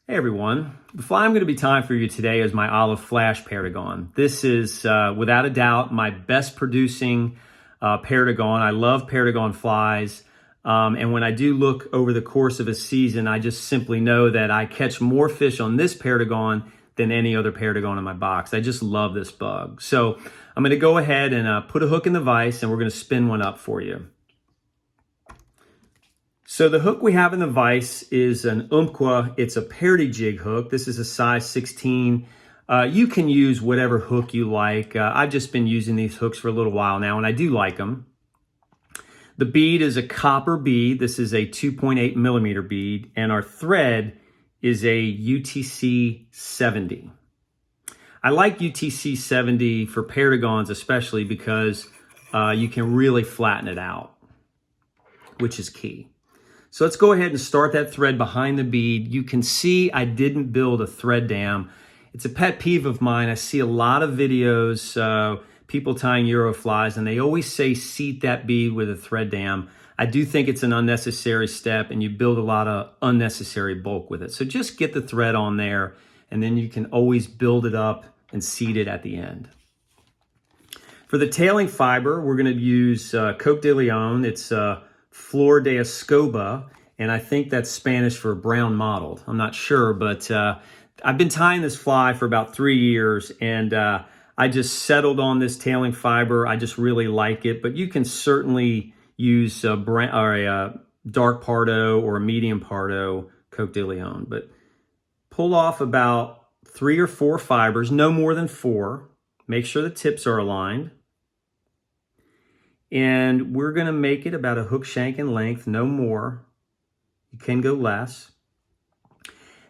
Hey everyone, the fly I'm going to be tying for you today is my Olive Flash Perdigon. This is without a doubt my best producing Perdigon. I love Perdigon flies, and when I do look over the course of a season, I just simply know that I catch more fish on this Perdigon than any other Perdigon in my box. I just love this bug. So I'm going to go ahead and put a hook in the vise, and we're going to spin one up for you. So the hook we have in the vise is an Umpqua. It's a Perdi-jig hook. This is a size 16. You can use whatever hook you like. I've just been using these hooks for a little while now, and I do like them. The bead is a copper bead. This is a 2.8 millimeter bead, and our thread is a UTC 70. I like UTC 70 for Perdigons especially because you can really flatten it out, which is key. So let's go ahead and start that thread behind the bead. You can see I didn't build a thread dam. It's a pet peeve of mine. I see a lot of videos, people tying Euro flies, and they always say seat that bead with a thread dam. I do think it's an unnecessary step, and you build a lot of unnecessary bulk with it. So just get the thread on there, and then you can always build it up and seat it at the end. For the tailing fiber, we're going to use Coke de Leon. It's Flora de Escoba, and I think that's Spanish for brown-mottled. I'm not sure, but I've been tying this fly for about 3 years, and I just settled on this tailing fiber. I just really like it, but you can certainly use a dark pardo or a medium pardo Coke de Leon. But pull off about 3 or 4 fibers, no more than 4. Make sure the tips are aligned. And we're going to make it about a hook shank in length, no more. You can go less.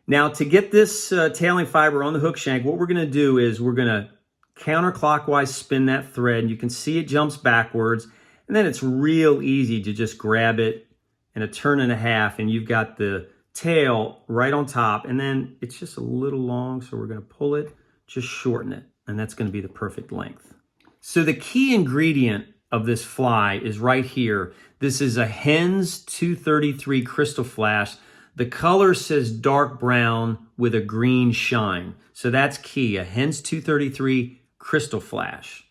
Now, to get this tailing fiber on the hook shank, what we're going to do is we're going to counterclockwise spin that thread. And you can see it jumps backwards. And then it's real easy to just grab it in a turn and a half. And you've got the tail right on top. And then it's just a little long, so we're going to pull it, just shorten it. And that's going to be the perfect length. So the key ingredient of this fly is right here. This is a Hends 233 Krystal Flash. The color says dark brown with a green shine. So that's key, a Hends 233 Krystal Flash.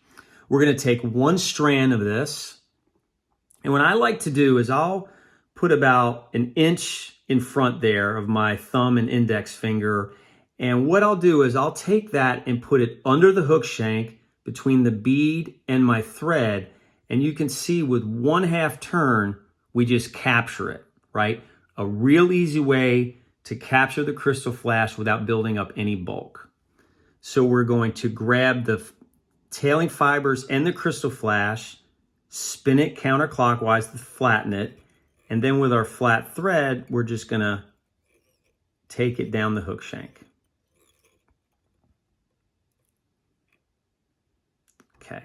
We're going to take 1 strand of this. And what I like to do is I'll put about 1 inch in front there of my thumb and index finger. And what I'll do is I'll take that and put it under the hook shank between the bead and my thread. And you can see with 1/2 turn, we just capture it, right? A real easy way to capture the Krystal Flash without building up any bulk. So we're going to grab the tailing fibers and the Krystal Flash, spin it counterclockwise to flatten it, and then with our flat thread, we're just gonna take it down the hook shank. Okay,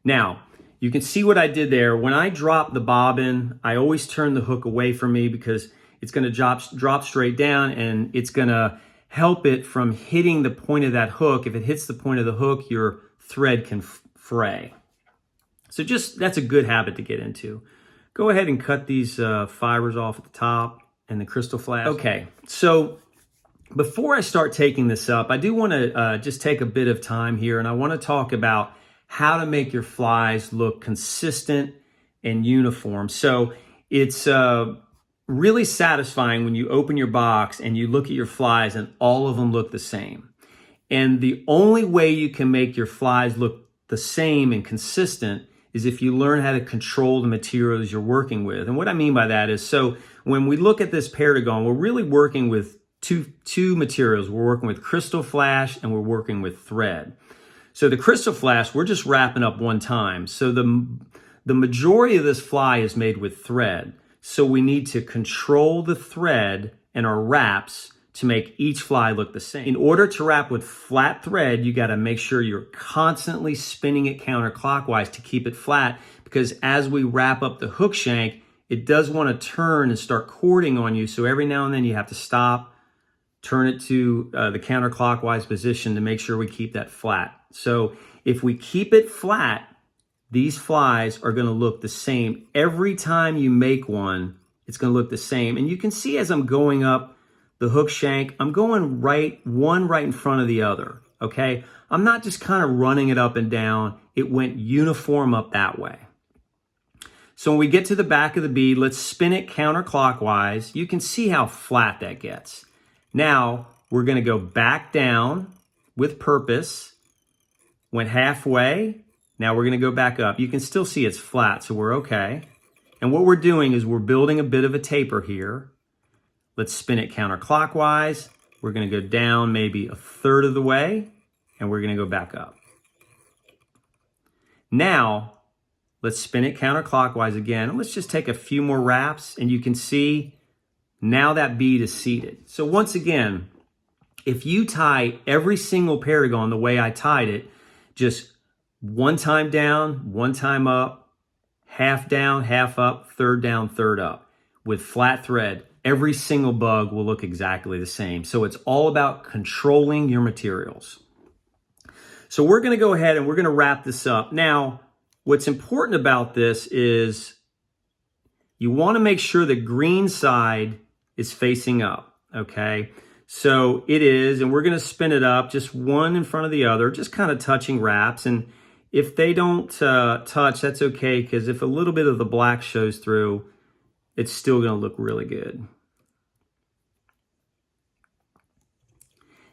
now, you can see what I did there. When I drop the bobbin, I always turn the hook away from me because it's going to drop straight down, and it's going to help it from hitting the point of that hook. If it hits the point of the hook, your thread can fray. So that's a good habit to get into. Go ahead and cut these fibers off at the top and the Krystal Flash. Okay, so before I start taking this up, I do want to just take a bit of time here, and I want to talk about how to make your flies look consistent and uniform. So it's really satisfying when you open your box and you look at your flies and all of them look the same. And the only way you can make your flies look the same and consistent is if you learn how to control the materials you're working with. And what I mean by that is, so when we look at this Perdigon, we're really working with two materials. We're working with Krystal Flash and we're working with thread. So the Krystal Flash, we're just wrapping up 1 time. So the majority of this fly is made with thread. So we need to control the thread and our wraps to make each fly look the same. In order to wrap with flat thread, you got to make sure you're constantly spinning it counterclockwise to keep it flat, because as we wrap up the hook shank, it does want to turn and start cording on you. So every now and then you have to stop, turn it to the counterclockwise position to make sure we keep that flat. So if we keep it flat, these flies are going to look the same. Every time you make one, it's going to look the same. And you can see as I'm going up the hook shank, I'm going one right in front of the other, okay? I'm not just kind of running it up and down. It went uniform up that way. So when we get to the back of the bead, let's spin it counterclockwise. You can see how flat that gets. Now, we're gonna go back down with purpose. Went halfway, now we're gonna go back up. You can still see it's flat, so we're okay. And what we're doing is we're building a bit of a taper here. Let's spin it counterclockwise. We're gonna go down maybe a third of the way, and we're gonna go back up. Now, let's spin it counterclockwise again. Let's just take a few more wraps, and you can see now that bead is seated. So once again, if you tie every single Perdigon the way I tied it, just one time down, one time up, half down, half up, third down, third up, with flat thread, every single bug will look exactly the same. So it's all about controlling your materials. So we're gonna go ahead and we're gonna wrap this up. Now, what's important about this is you wanna make sure the green side is facing up, okay? So it is, and we're gonna spin it up, just one in front of the other, just kind of touching wraps. And if they don't touch, that's okay, because if a little bit of the black shows through, it's still gonna look really good.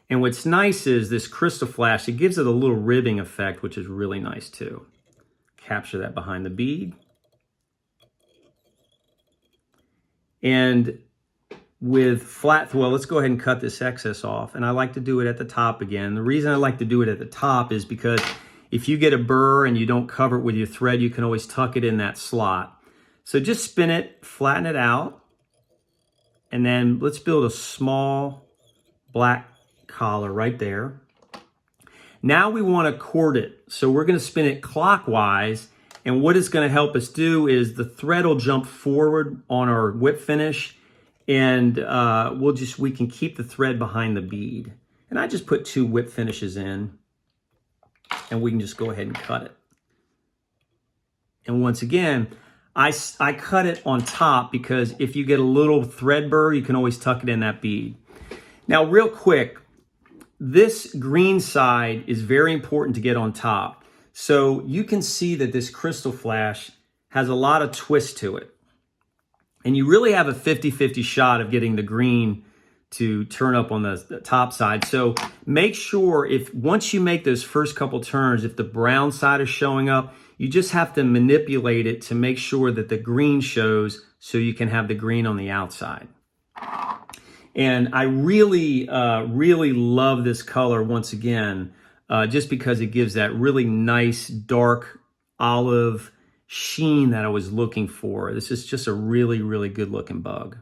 And what's nice is this Krystal Flash, it gives it a little ribbing effect, which is really nice too. Capture that behind the bead. And with flat, well, let's go ahead and cut this excess off. And I like to do it at the top again. The reason I like to do it at the top is because if you get a burr and you don't cover it with your thread, you can always tuck it in that slot. So just spin it, flatten it out, and then let's build a small black collar right there. Now we want to cord it. So we're going to spin it clockwise, and what it's going to help us do is the thread will jump forward on our whip finish, and we can keep the thread behind the bead. And I just put 2 whip finishes in, and we can just go ahead and cut it. And once again, I cut it on top because if you get a little thread burr, you can always tuck it in that bead. Now, real quick, this green side is very important to get on top. So you can see that this Krystal Flash has a lot of twist to it. And you really have a 50-50 shot of getting the green to turn up on the top side. So make sure once you make those first couple turns, if the brown side is showing up, you just have to manipulate it to make sure that the green shows so you can have the green on the outside. And I really, really love this color once again, just because it gives that really nice dark olive sheen that I was looking for. This is just a really, really good looking bug.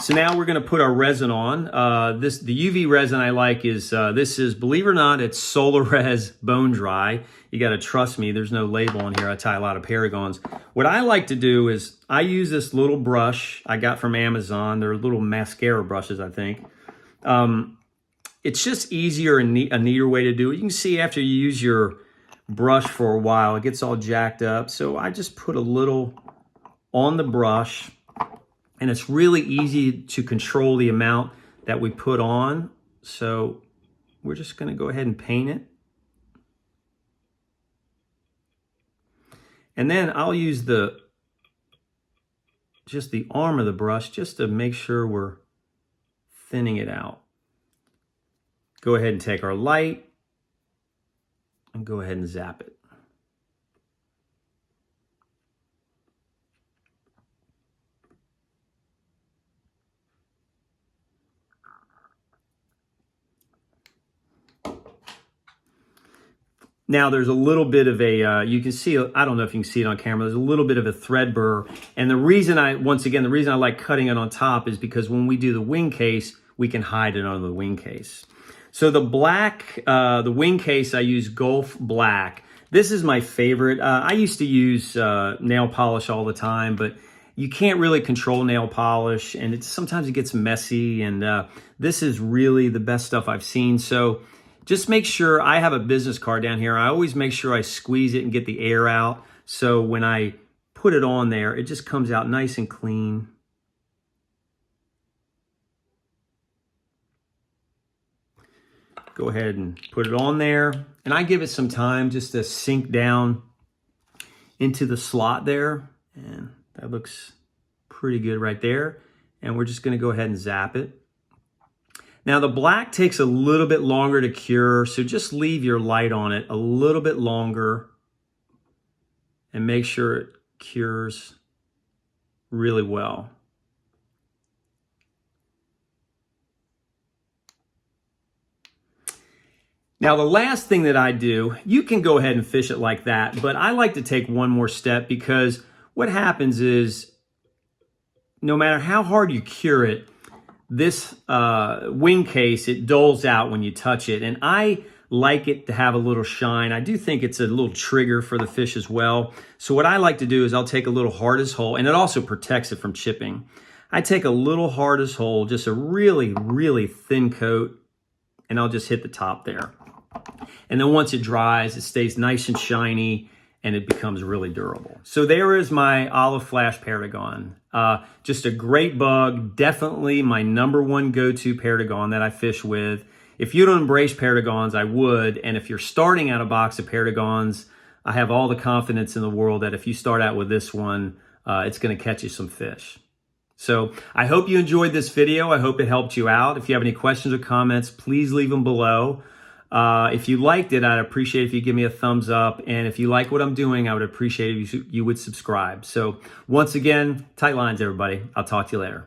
So now we're going to put our resin on. The UV resin I like is, this is, believe it or not, it's Solar Res Bone Dry. You got to trust me, there's no label on here. I tie a lot of Perdigons. What I like to do is I use this little brush I got from Amazon. They're little mascara brushes, I think. It's just easier and a neater way to do it. You can see after you use your brush for a while, it gets all jacked up. So I just put a little on the brush, and it's really easy to control the amount that we put on. So we're just gonna go ahead and paint it. And then I'll use just the arm of the brush just to make sure we're thinning it out. Go ahead and take our light and go ahead and zap it. Now there's a little bit of a, you can see, I don't know if you can see it on camera, there's a little bit of a thread burr. And the reason I like cutting it on top is because when we do the wing case, we can hide it under the wing case. So the black, the wing case, I use Gulf Black. This is my favorite. I used to use nail polish all the time, but you can't really control nail polish, and sometimes it gets messy, and this is really the best stuff I've seen. So just make sure, I have a business card down here. I always make sure I squeeze it and get the air out. So when I put it on there, it just comes out nice and clean. go ahead and put it on there. And I give it some time just to sink down into the slot there. And that looks pretty good right there. And we're just going to go ahead and zap it. Now the black takes a little bit longer to cure, so just leave your light on it a little bit longer and make sure it cures really well. Now the last thing that I do, you can go ahead and fish it like that, but I like to take one more step because what happens is no matter how hard you cure it, this wing case, it dulls out when you touch it. And I like it to have a little shine. I do think it's a little trigger for the fish as well. So what I like to do is I'll take a little hardest hole, and it also protects it from chipping. I take a little hardest hole, just a really, really thin coat, and I'll just hit the top there. And then once it dries, it stays nice and shiny, and it becomes really durable. So there is my Olive Flash Perdigon. Just a great bug, definitely my #1 go-to Perdigon that I fish with. If you don't embrace Perdigons, I would, and if you're starting out a box of Perdigons, I have all the confidence in the world that if you start out with this one, it's gonna catch you some fish. So I hope you enjoyed this video. I hope it helped you out. If you have any questions or comments, please leave them below. If you liked it, I'd appreciate if you give me a thumbs up. And if you like what I'm doing, I would appreciate if you would subscribe. So once again, tight lines, everybody. I'll talk to you later.